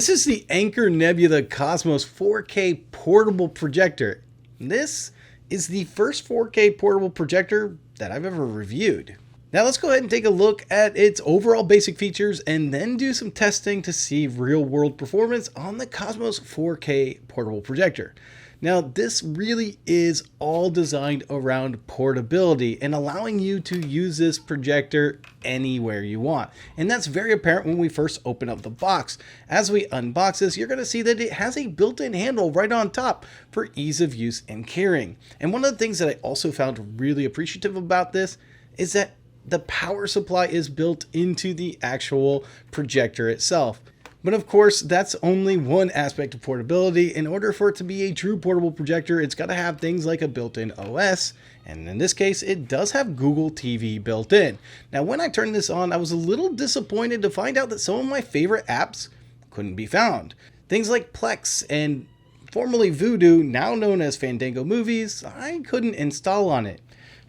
This is the Anker Nebula Cosmos 4K portable projector. This is the first 4K portable projector that I've ever reviewed. Now let's go ahead and take a look at its overall basic features and then do some testing to see real world performance on the Cosmos 4K portable projector. Now this really is all designed around portability and allowing you to use this projector anywhere you want. And that's very apparent when we first open up the box. As we unbox this, you're going to see that it has a built-in handle right on top for ease of use and carrying. And one of the things that I also found really appreciative about this is that the power supply is built into the actual projector itself. But of course, that's only one aspect of portability. In order for it to be a true portable projector, it's got to have things like a built-in OS. And in this case, it does have Google TV built in. Now, when I turned this on, I was a little disappointed to find out that some of my favorite apps couldn't be found. Things like Plex and formerly Vudu, now known as Fandango Movies, I couldn't install on it.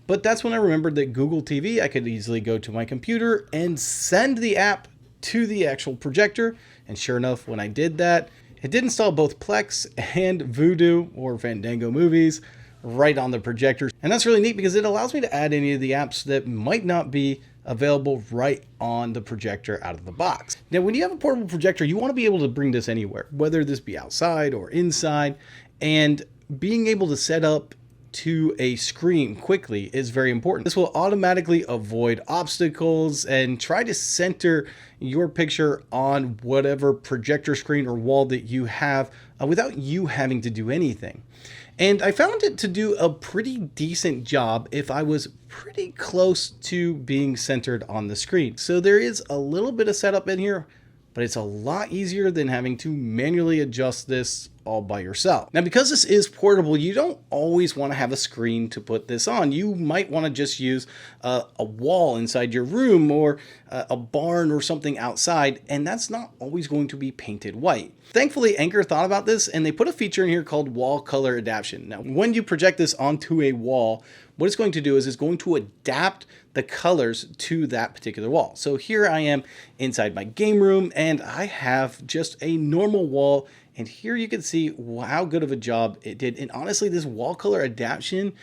But that's when I remembered that Google TV, I could easily go to my computer and send the app to the actual projector. And sure enough, when I did that, it did install both Plex and Vudu or Fandango Movies right on the projector. And that's really neat because it allows me to add any of the apps that might not be available right on the projector out of the box. Now, when you have a portable projector, you want to be able to bring this anywhere, whether this be outside or inside, and being able to set up to a screen quickly is very important. This will automatically avoid obstacles and try to center your picture on whatever projector screen or wall that you have without you having to do anything. And I found it to do a pretty decent job if I was pretty close to being centered on the screen. So there is a little bit of setup in here, but it's a lot easier than having to manually adjust this all by yourself. Now, because this is portable, you don't always want to have a screen to put this on. You might want to just use a wall inside your room or a barn or something outside, and that's not always going to be painted white. Thankfully, Anker thought about this and they put a feature in here called wall color adaptation. Now, when you project this onto a wall, what it's going to do is it's going to adapt the colors to that particular wall. So here I am inside my game room and I have just a normal wall. And here you can see how good of a job it did. And honestly, this wall color adaptation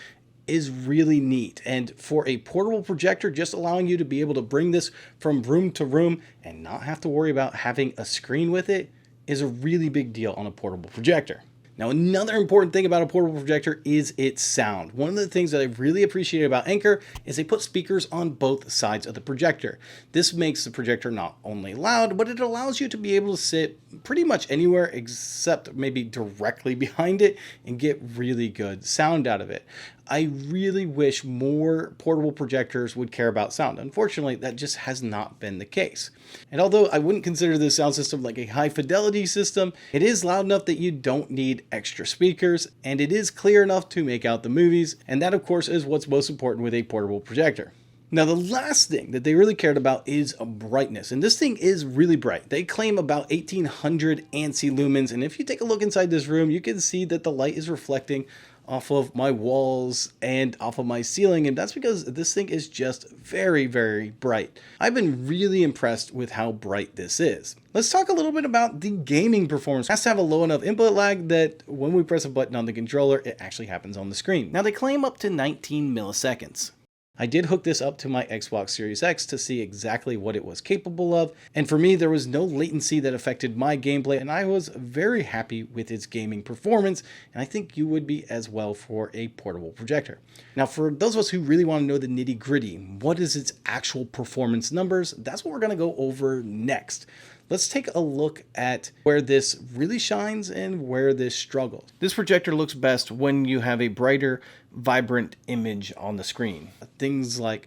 is really neat. And for a portable projector, just allowing you to be able to bring this from room to room and not have to worry about having a screen with it is a really big deal on a portable projector. Now, another important thing about a portable projector is its sound. One of the things that I really appreciate about Anker is they put speakers on both sides of the projector. This makes the projector not only loud, but it allows you to be able to sit pretty much anywhere except maybe directly behind it and get really good sound out of it. I really wish more portable projectors would care about sound. Unfortunately, that just has not been the case. And although I wouldn't consider this sound system like a high fidelity system, it is loud enough that you don't need extra speakers, and it is clear enough to make out the movies, and that of course is what's most important with a portable projector. Now, the last thing that they really cared about is brightness, and this thing is really bright. They claim about 1800 ANSI lumens, and if you take a look inside this room, you can see that the light is reflecting off of my walls and off of my ceiling, and that's because this thing is just very, very bright. I've been really impressed with how bright this is. Let's talk a little bit about the gaming performance. It has to have a low enough input lag that when we press a button on the controller, it actually happens on the screen. Now, they claim up to 19 milliseconds. I did hook this up to my Xbox Series X to see exactly what it was capable of, and for me there was no latency that affected my gameplay, and I was very happy with its gaming performance, and I think you would be as well for a portable projector. Now, for those of us who really want to know the nitty-gritty, what is its actual performance numbers, that's what we're going to go over next. Let's take a look at where this really shines and where this struggles. This projector looks best when you have a brighter, vibrant image on the screen. Things like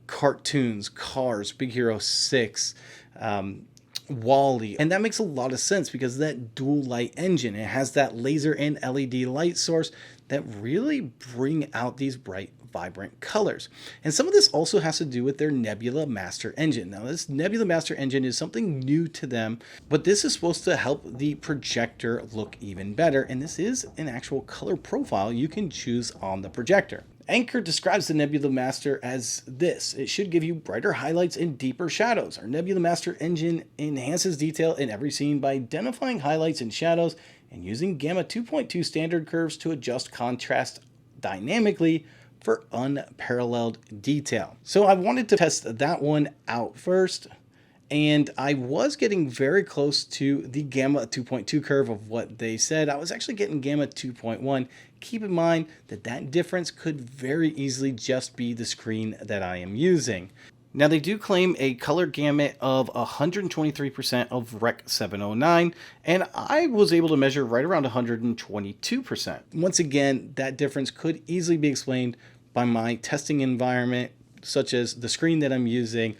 cartoons, Cars, Big Hero 6, WALL-E. And that makes a lot of sense because that dual light engine, it has that laser and LED light source that really bring out these bright, vibrant colors. And some of this also has to do with their Nebula Master Engine. Now, this Nebula Master Engine is something new to them, but this is supposed to help the projector look even better. And this is an actual color profile you can choose on the projector. Anker describes the Nebula Master as this: it should give you brighter highlights and deeper shadows. Our Nebula Master engine enhances detail in every scene by identifying highlights and shadows and using Gamma 2.2 standard curves to adjust contrast dynamically for unparalleled detail. So I wanted to test that one out first, and I was getting very close to the Gamma 2.2 curve of what they said. I was actually getting Gamma 2.1. Keep in mind that that difference could very easily just be the screen that I am using. Now, they do claim a color gamut of 123% of Rec. 709, and I was able to measure right around 122%. Once again, that difference could easily be explained by my testing environment, such as the screen that I'm using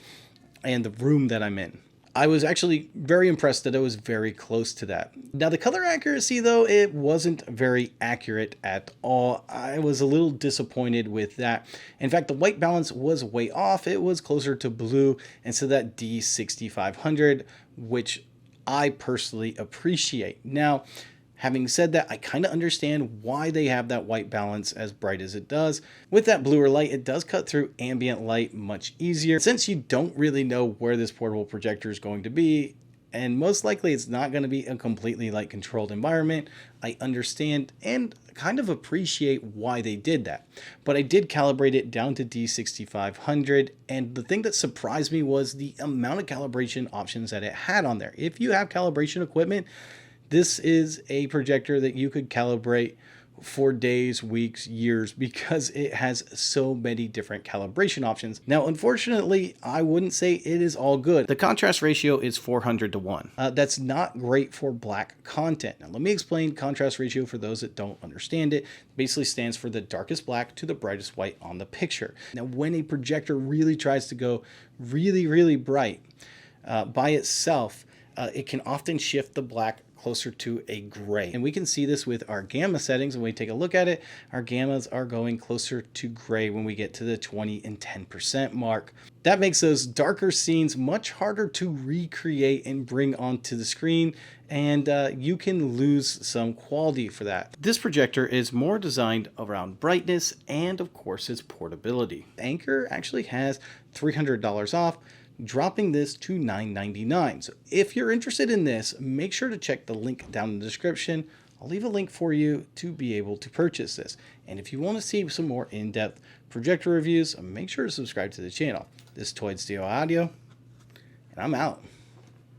and the room that I'm in. I was actually very impressed that I was very close to that. Now, the color accuracy, though, it wasn't very accurate at all. I was a little disappointed with that. In fact, the white balance was way off. It was closer to blue instead of that D6500, which I personally appreciate. Now, having said that, I kind of understand why they have that white balance as bright as it does. With that bluer light, it does cut through ambient light much easier. Since you don't really know where this portable projector is going to be, and most likely it's not going to be a completely light controlled environment, I understand and kind of appreciate why they did that. But I did calibrate it down to D6500, and the thing that surprised me was the amount of calibration options that it had on there. If you have calibration equipment, this is a projector that you could calibrate for days, weeks, years, because it has so many different calibration options. Now, unfortunately, I wouldn't say it is all good. The contrast ratio is 400:1. That's not great for black content. Now, let me explain contrast ratio for those that don't understand it. It basically stands for the darkest black to the brightest white on the picture. Now, when a projector really tries to go really bright by itself, it can often shift the black closer to a gray. And we can see this with our gamma settings. When we take a look at it, our gammas are going closer to gray when we get to the 20 and 10% mark. That makes those darker scenes much harder to recreate and bring onto the screen, and you can lose some quality for that. This projector is more designed around brightness and, of course, its portability. Anker actually has $300 off, dropping this to $9.99. So if you're interested in this, make sure to check the link down in the description. I'll leave a link for you to be able to purchase this. And if you want to see some more in-depth projector reviews, make sure to subscribe to the channel. This is Toy Studio Audio, and I'm out.